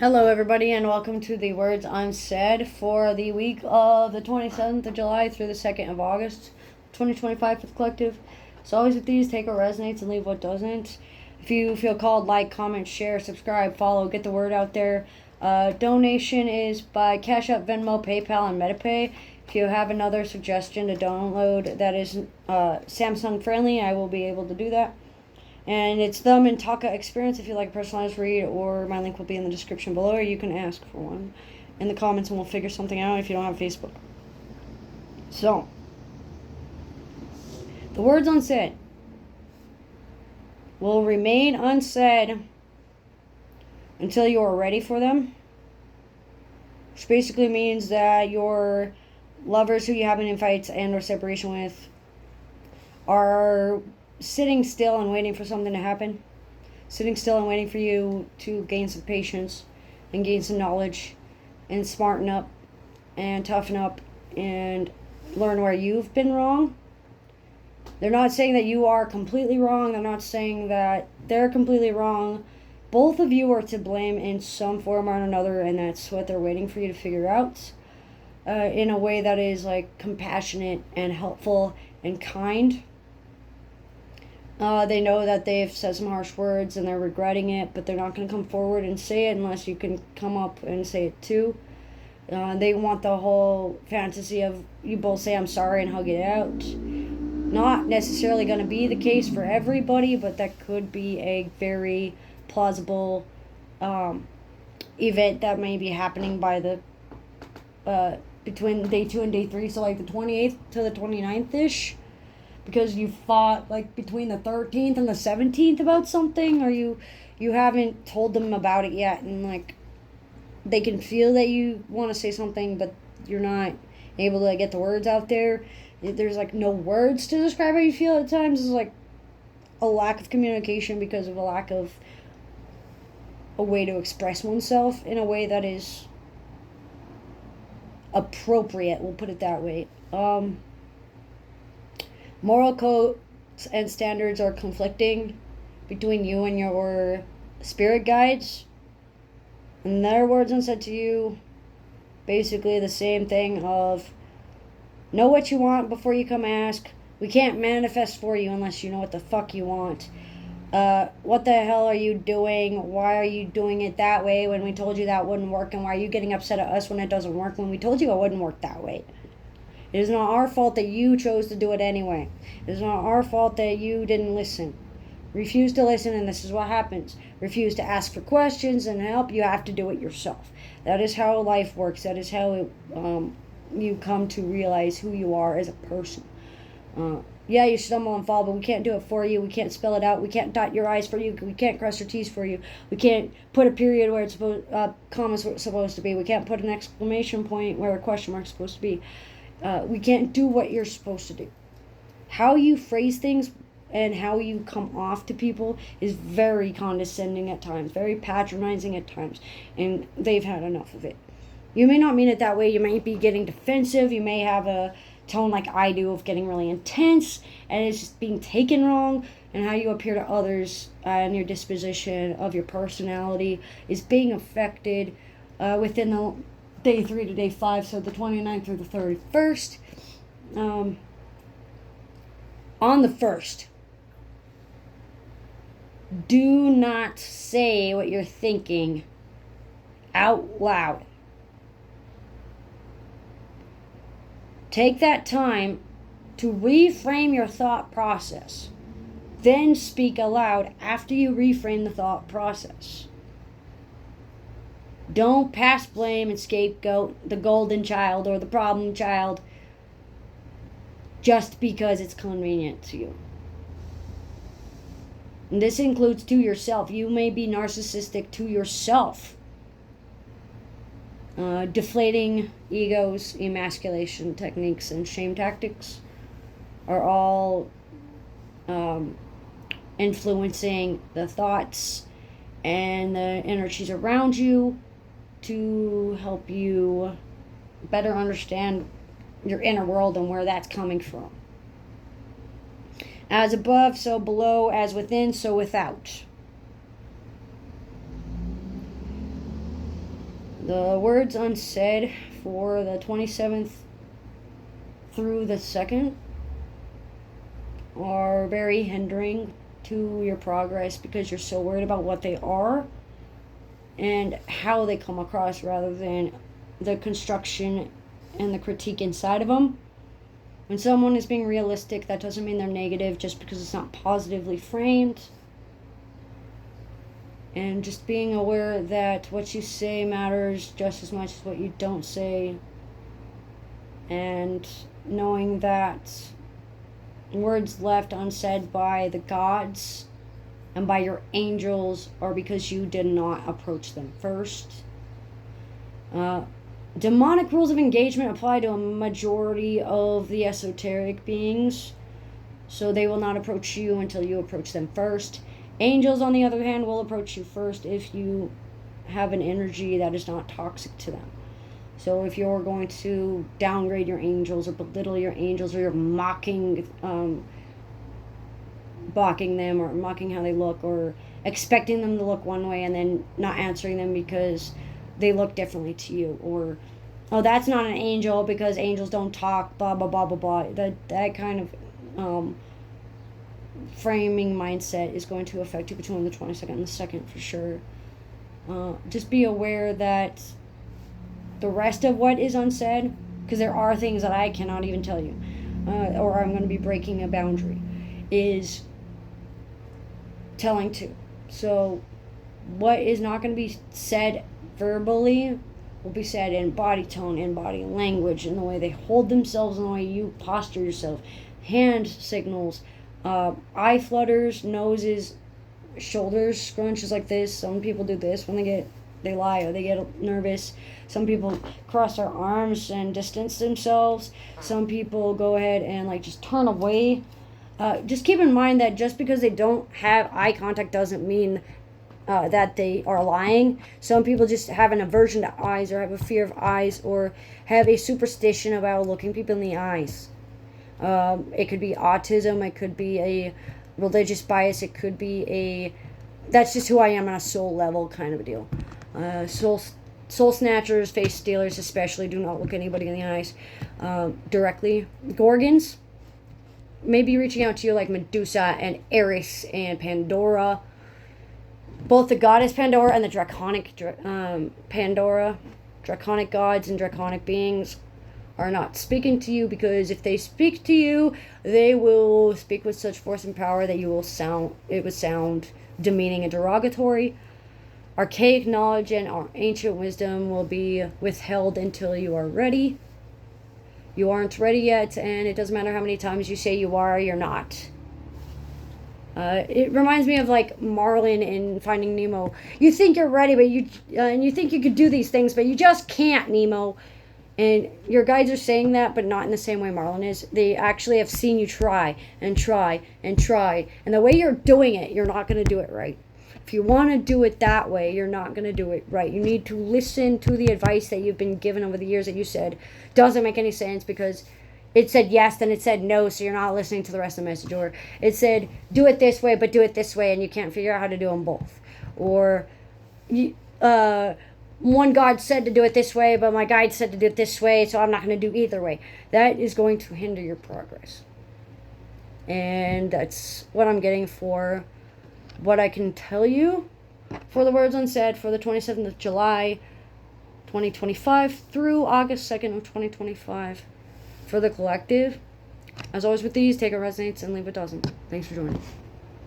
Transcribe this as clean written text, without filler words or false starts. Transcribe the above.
Hello, everybody, and welcome to the Words Unsaid for the week of the 27th of July through the 2nd of August, 2025 for the collective. So always with these, take what resonates and leave what doesn't. If you feel called, like, comment, share, subscribe, follow, get the word out there. Donation is by Cash App, Venmo, PayPal, and MetaPay. If you have another suggestion to download that is Samsung friendly, I will be able to do that. And it's the Mintaka experience if you like a personalized read, or my link will be in the description below, or you can ask for one in the comments and we'll figure something out if you don't have Facebook. So, the words unsaid will remain unsaid until you are ready for them, which basically means that your lovers who you have been in fights and or separation with are sitting still and waiting for something to happen. Sitting still and waiting for you to gain some patience and gain some knowledge and smarten up and toughen up and learn where you've been wrong. They're not saying that you are completely wrong. They're not saying that they're completely wrong. Both of you are to blame in some form or another, and that's what they're waiting for you to figure out in a way that is like compassionate and helpful and kind. They know that they've said some harsh words and they're regretting it, but they're not going to come forward and say it unless you can come up and say it too. They want the whole fantasy of you both say I'm sorry and hug it out. Not necessarily going to be the case for everybody, but that could be a very plausible event that may be happening by the between day 2 and day 3, so like the 28th to the 29th-ish. Because you fought like between the 13th and the 17th about something, or you haven't told them about it yet, and like they can feel that you want to say something, but you're not able to get the words out there. There's like no words to describe how you feel at times. It's like a lack of communication because of a lack of a way to express oneself in a way that is appropriate, we'll put it that way. Moral codes and standards are conflicting between you and your spirit guides. And their words unsaid to you, basically the same thing of, know what you want before you come ask. We can't manifest for you unless you know what the fuck you want. What the hell are you doing? Why are you doing it that way when we told you that wouldn't work? And why are you getting upset at us when it doesn't work when we told you it wouldn't work that way? It is not our fault that you chose to do it anyway. It is not our fault that you didn't listen. Refuse to listen, and this is what happens. Refuse to ask for questions and help. You have to do it yourself. That is how life works. That is how you come to realize who you are as a person. Yeah, you stumble and fall, but we can't do it for you. We can't spell it out. We can't dot your I's for you. We can't cross your T's for you. We can't put a period where it's supposed, comma's supposed to be. We can't put an exclamation point where a question mark's supposed to be. We can't do what you're supposed to do. How you phrase things and how you come off to people is very condescending at times, very patronizing at times, and they've had enough of it. You may not mean it that way. You might be getting defensive. You may have a tone like I do of getting really intense, and it's just being taken wrong, and how you appear to others and your disposition of your personality is being affected within the day 3 to day 5, so the 29th through the 31st. On the 1st, do not say what you're thinking out loud. Take that time to reframe your thought process. Then speak aloud after you reframe the thought process. Don't pass blame and scapegoat the golden child or the problem child just because it's convenient to you. And this includes to yourself. You may be narcissistic to yourself. Deflating egos, emasculation techniques, and shame tactics are all influencing the thoughts and the energies around you to help you better understand your inner world and where that's coming from. As above, so below, as within, so without. The words unsaid for the 27th through the 2nd are very hindering to your progress because you're so worried about what they are and how they come across rather than the construction and the critique inside of them. When someone is being realistic, that doesn't mean they're negative just because it's not positively framed. And just being aware that what you say matters just as much as what you don't say. And knowing that words left unsaid by the gods and by your angels are because you did not approach them first. Demonic rules of engagement apply to a majority of the esoteric beings, so they will not approach you until you approach them first. Angels, on the other hand, will approach you first if you have an energy that is not toxic to them. So if you're going to downgrade your angels or belittle your angels, or you're mocking them or mocking how they look, or expecting them to look one way and then not answering them because they look differently to you, or oh, that's not an angel because angels don't talk, blah blah blah blah blah. That kind of framing mindset is going to affect you between the 22nd and the 2nd for sure. Just be aware that the rest of what is unsaid, because there are things that I cannot even tell you, or I'm going to be breaking a boundary, is telling to. So what is not going to be said verbally will be said in body tone, in body language, in the way they hold themselves, in the way you posture yourself, hand signals, eye flutters, noses, shoulders scrunches like this. Some people do this when they lie or they get nervous. Some people cross their arms and distance themselves. Some people go ahead and like just turn away. Just keep in mind that just because they don't have eye contact doesn't mean that they are lying. Some people just have an aversion to eyes, or have a fear of eyes, or have a superstition about looking people in the eyes. It could be autism, it could be a religious bias, it could be that's just who I am on a soul level kind of a deal. Soul snatchers, face stealers especially, do not look anybody in the eyes directly. Gorgons may be reaching out to you like Medusa and Eris and Pandora. Both the goddess Pandora and the draconic Pandora, draconic gods and draconic beings, are not speaking to you, because if they speak to you, they will speak with such force and power that it would sound demeaning and derogatory. Archaic knowledge and our ancient wisdom will be withheld until you are ready. You aren't ready yet, and it doesn't matter how many times you say you are, you're not. It reminds me of like Marlin in Finding Nemo. You think you're ready, but you think you could do these things, but you just can't, Nemo. And your guides are saying that, but not in the same way Marlin is. They actually have seen you try and try and try, and the way you're doing it, you're not going to do it right. If you want to do it that way, you're not going to do it right. You need to listen to the advice that you've been given over the years that you said doesn't make any sense because it said yes, then it said no, so you're not listening to the rest of the message. Or it said, do it this way, but do it this way, and you can't figure out how to do them both. Or one God said to do it this way, but my guide said to do it this way, so I'm not going to do either way. That is going to hinder your progress. And that's what I'm getting for what I can tell you for the words unsaid for the 27th of July, 2025 through August 2nd of 2025. For the collective. As always with these, take what resonates and leave what doesn't. Thanks for joining.